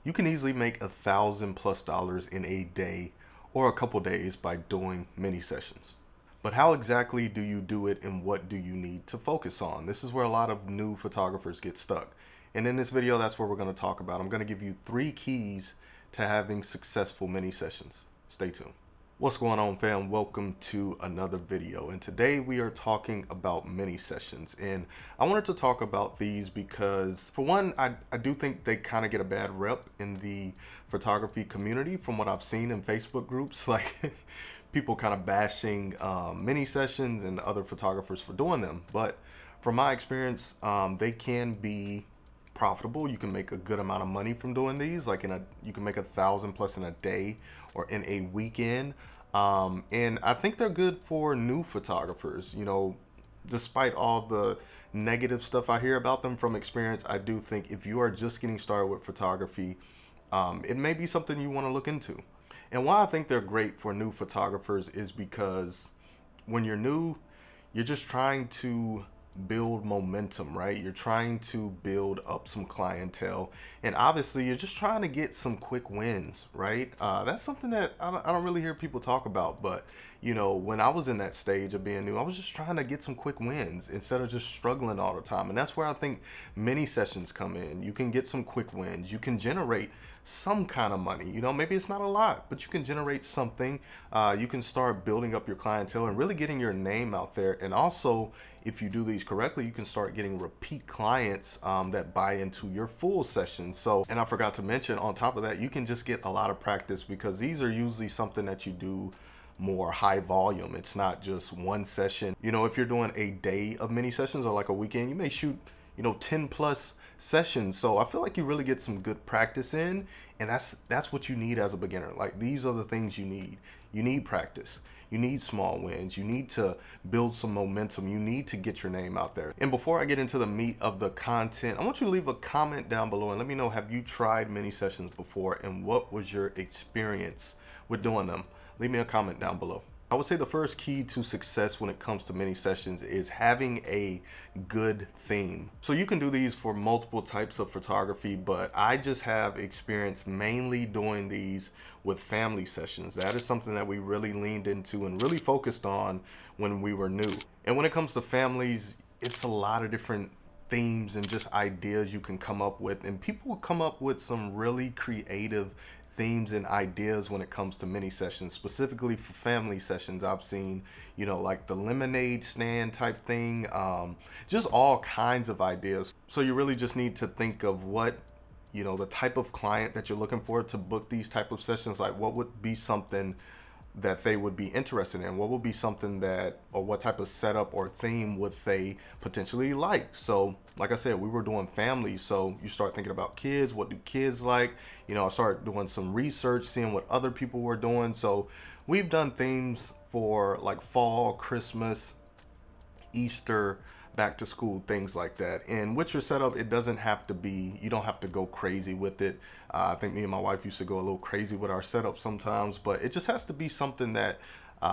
You can easily make $1,000+ in a day or a couple days by doing mini sessions. But how exactly do you do it and what do you need to focus on? This is where a lot of new photographers get stuck. And in this video, that's what we're going to talk about. I'm going to give you 3 keys to having successful mini sessions. Stay tuned. What's going on, fam? Welcome to another video, and today we are talking about mini sessions. And I wanted to talk about these because, for one, I do think they kind of get a bad rep in the photography community from what I've seen in Facebook groups, like people kind of bashing mini sessions and other photographers for doing them. But from my experience, they can be profitable. You can make a good amount of money from doing these. Like you can make $1,000+ in a day or in a weekend. And I think they're good for new photographers. You know, despite all the negative stuff I hear about them from experience, I do think if you are just getting started with photography, it may be something you want to look into. And why I think they're great for new photographers is because when you're new, you're just trying to build momentum, right? You're trying to build up some clientele, and obviously you're just trying to get some quick wins, right? That's something that I don't really hear people talk about, but you know, when I was in that stage of being new, I was just trying to get some quick wins instead of just struggling all the time. And that's where I think mini sessions come in. You can get some quick wins. You can generate some kind of money. You know, maybe it's not a lot, but you can generate something. You can start building up your clientele and really getting your name out there. And also, if you do these correctly, you can start getting repeat clients that buy into your full sessions. So, and I forgot to mention, on top of that, you can just get a lot of practice because these are usually something that you do more high volume. It's not just one session. You know, if you're doing a day of mini sessions or like a weekend, you may shoot, you know, 10+ sessions. So I feel like you really get some good practice in, and that's what you need as a beginner. Like, these are the things you need. You need practice. You need small wins. You need to build some momentum. You need to get your name out there. And before I get into the meat of the content, I want you to leave a comment down below and let me know, have you tried mini sessions before and what was your experience with doing them? Leave me a comment down below. I would say the first key to success when it comes to mini sessions is having a good theme. So you can do these for multiple types of photography, but I just have experience mainly doing these with family sessions. That is something that we really leaned into and really focused on when we were new. And when it comes to families, it's a lot of different themes and just ideas you can come up with, and people come up with some really creative themes and ideas when it comes to mini sessions. Specifically for family sessions, I've seen, you know, like the lemonade stand type thing, just all kinds of ideas. So you really just need to think of what, you know, the type of client that you're looking for to book these type of sessions. Like, what would be something that they would be interested in? What would be something that, or what type of setup or theme would they potentially like? So like I said, we were doing families, so you start thinking about kids. What do kids like? You know, I started doing some research, seeing what other people were doing. So we've done themes for like fall, Christmas, Easter, back to school, things like that. And with your setup, it doesn't have to be, you don't have to go crazy with it. I think me and my wife used to go a little crazy with our setup sometimes, but it just has to be something that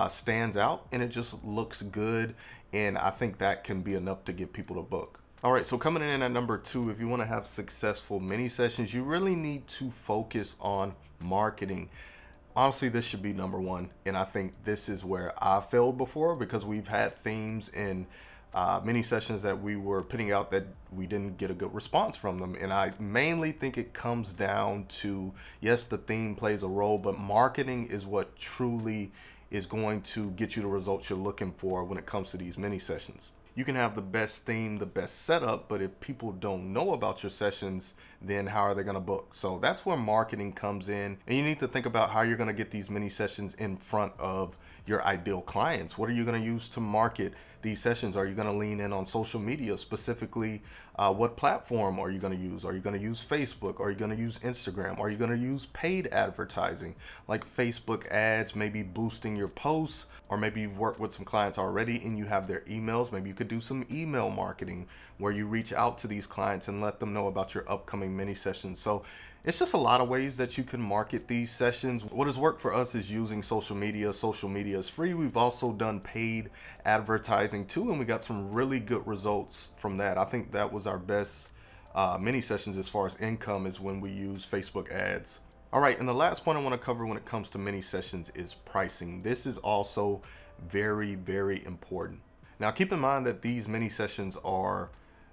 stands out and it just looks good. And I think that can be enough to get people to book. All right, so coming in at number 2, if you want to have successful mini sessions, you really need to focus on marketing. Honestly, this should be number 1. And I think this is where I failed before, because we've had themes in mini sessions that we were putting out that we didn't get a good response from them. And I mainly think it comes down to, yes, the theme plays a role, but marketing is what truly is going to get you the results you're looking for when it comes to these mini sessions. You can have the best theme, the best setup, but if people don't know about your sessions, then how are they going to book? So that's where marketing comes in, and you need to think about how you're going to get these mini sessions in front of your ideal clients. What are you going to use to market these sessions? Are you going to lean in on social media? Specifically, what platform are you going to use? Are you going to use Facebook? Are you going to use Instagram? Are you going to use paid advertising like Facebook ads, maybe boosting your posts? Or maybe you've worked with some clients already and you have their emails. Maybe you could do some email marketing where you reach out to these clients and let them know about your upcoming mini sessions. So it's just a lot of ways that you can market these sessions. What has worked for us is using social media. Social media is free. We've also done paid advertising too, and we got some really good results from that. I think that was our best mini sessions as far as income is when we use Facebook ads. All right, and the last point I want to cover when it comes to mini sessions is pricing. This is also very, very important. Now, keep in mind that these mini sessions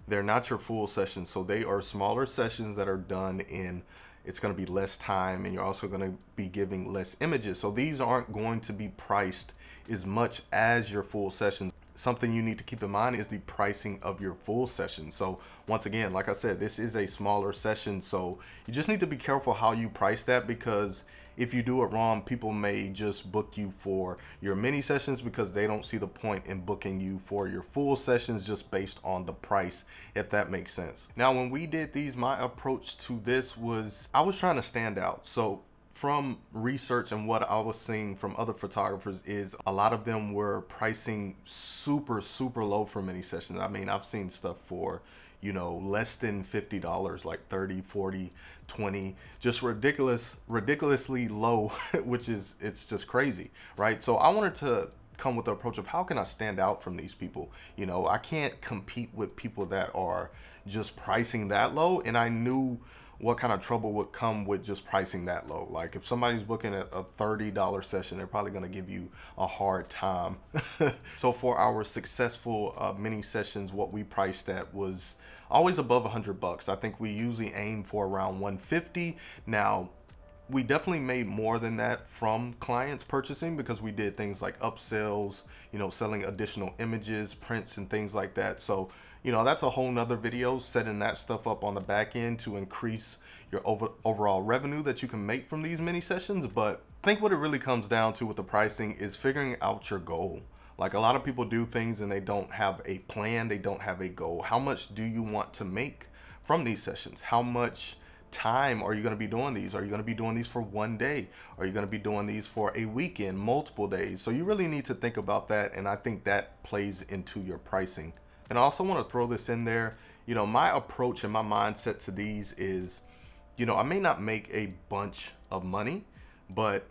they're not your full sessions. So they are smaller sessions that are done in, it's going to be less time, and you're also going to be giving less images. So these aren't going to be priced as much as your full sessions. Something you need to keep in mind is the pricing of your full session. So once again, like I said, this is a smaller session, so you just need to be careful how you price that, because if you do it wrong, people may just book you for your mini sessions because they don't see the point in booking you for your full sessions just based on the price, if that makes sense. Now, when we did these, my approach to this was I was trying to stand out. So from research and what I was seeing from other photographers is a lot of them were pricing super, super low for mini sessions. I mean, I've seen stuff for, you know, less than $50, like 30, 40, 20, just ridiculously low, which is, it's just crazy, right? So I wanted to come with the approach of how can I stand out from these people? You know, I can't compete with people that are just pricing that low. And I knew what kind of trouble would come with just pricing that low. Like if somebody's booking a $30 session, they're probably gonna give you a hard time. So for our successful mini sessions, what we priced at was always above $100. I think we usually aim for around 150. Now, we definitely made more than that from clients purchasing because we did things like upsells, you know, selling additional images, prints, and things like that. So, you know, that's a whole nother video, setting that stuff up on the back end to increase your overall revenue that you can make from these mini sessions. But I think what it really comes down to with the pricing is figuring out your goal. Like a lot of people do things and they don't have a plan, they don't have a goal. How much do you want to make from these sessions? How much time are you going to be doing these? Are you going to be doing these for one day? Are you going to be doing these for a weekend, multiple days? So you really need to think about that, and I think that plays into your pricing. And I also want to throw this in there, you know, my approach and my mindset to these is, you know, I may not make a bunch of money, but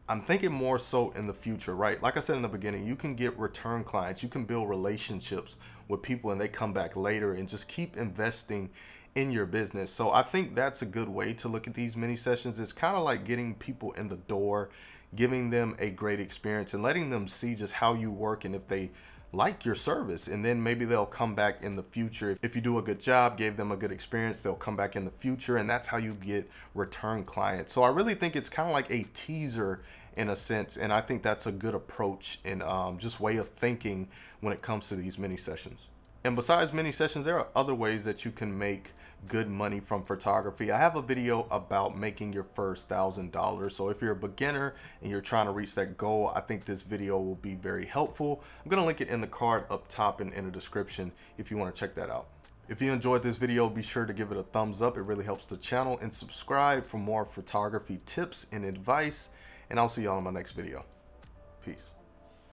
I'm thinking more so in the future, right? Like I said in the beginning, you can get return clients, you can build relationships with people and they come back later, and just keep investing in your business. So I think that's a good way to look at these mini sessions. It's kind of like getting people in the door, giving them a great experience and letting them see just how you work and if they like your service, and then maybe they'll come back in the future. If you do a good job, gave them a good experience, they'll come back in the future, and that's how you get return clients. So I really think it's kind of like a teaser in a sense, and I think that's a good approach and just way of thinking when it comes to these mini sessions. And besides mini sessions, there are other ways that you can make good money from photography. I have a video about making your first $1,000. So if you're a beginner and you're trying to reach that goal, I think this video will be very helpful. I'm going to link it in the card up top and in the description if you want to check that out. If you enjoyed this video, be sure to give it a thumbs up. It really helps the channel, and subscribe for more photography tips and advice. And I'll see y'all in my next video. Peace.